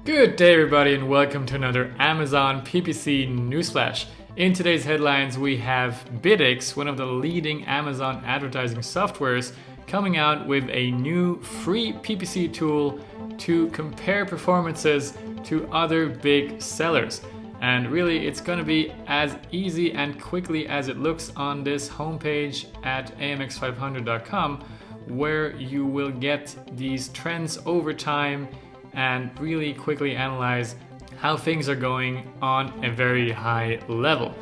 Good day everybody and welcome to another Amazon PPC newsflash. In today's headlines we have Biddix, one of the leading Amazon advertising softwares, coming out with a new free PPC tool to compare performances to other big sellers. And really it's going to be as easy and quickly as it looks on this homepage at AMX500.com, where you will get these trends over time and really quickly analyze how things are going on a very high level.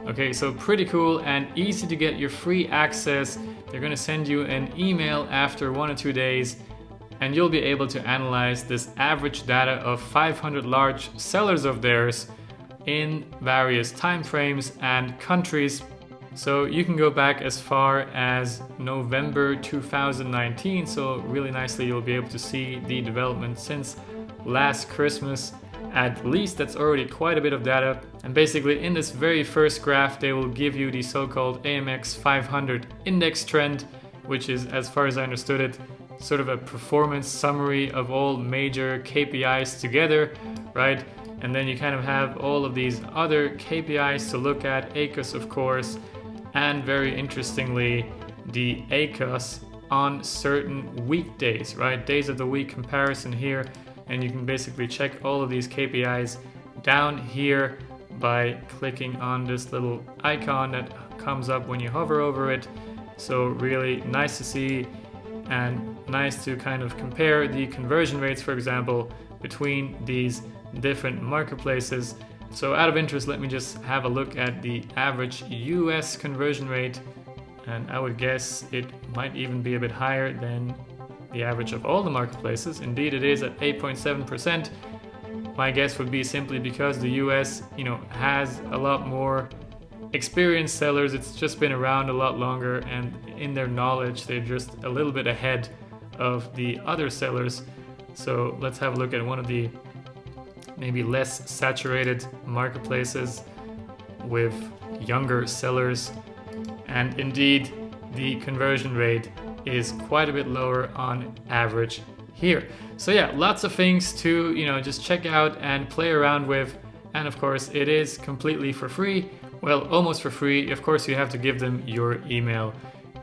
Okay, so pretty cool and easy to get your free access. They're going to send you an email after 1 or 2 days and you'll be able to analyze this average data of 500 large sellers of theirs in various time frames and countries. So you can go back as far as November 2019, so really nicely you'll be able to see the development since last Christmas. At least that's already quite a bit of data. And basically in this very first graph they will give you the so-called AMX500 index trend, which is, as far as I understood it, sort of a performance summary of all major KPIs together, right? And then you kind of have all of these other KPIs to look at, ACOS of course, and very interestingly, the ACOS on certain weekdays, right? Days of the week comparison here, and you can basically check all of these KPIs down here by clicking on this little icon that comes up when you hover over it. So really nice to see and nice to kind of compare the conversion rates, for example, between these different marketplaces. So out of interest, let me just have a look at the average US conversion rate, and I would guess it might even be a bit higher than the average of all the marketplaces. Indeed, it is at 8.7%. My guess would be simply because the US, has a lot more experienced sellers. It's just been around a lot longer, and in their knowledge, they're just a little bit ahead of the other sellers. So let's have a look at one of the maybe less saturated marketplaces with younger sellers, and indeed the conversion rate is quite a bit lower on average here. So yeah, lots of things to just check out and play around with, and of course it is completely for free. Well, almost for free. Of course you have to give them your email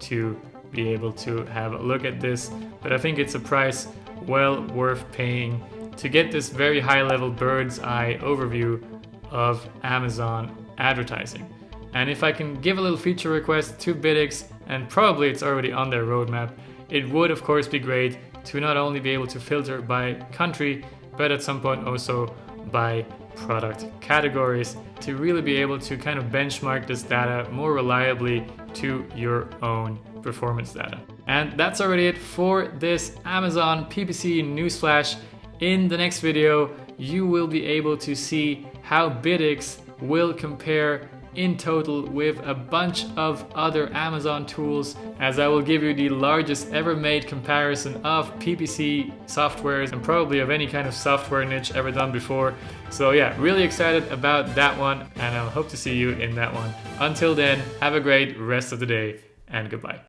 to be able to have a look at this, but I think it's a price well worth paying to get this very high-level bird's eye overview of Amazon advertising. And if I can give a little feature request to Biddix, and probably it's already on their roadmap, it would of course be great to not only be able to filter by country, but at some point also by product categories, to really be able to kind of benchmark this data more reliably to your own performance data. And that's already it for this Amazon PPC newsflash. In the next video, you will be able to see how Biddix will compare in total with a bunch of other Amazon tools, as I will give you the largest ever made comparison of PPC softwares and probably of any kind of software niche ever done before. So yeah, really excited about that one, and I hope to see you in that one. Until then, have a great rest of the day and goodbye.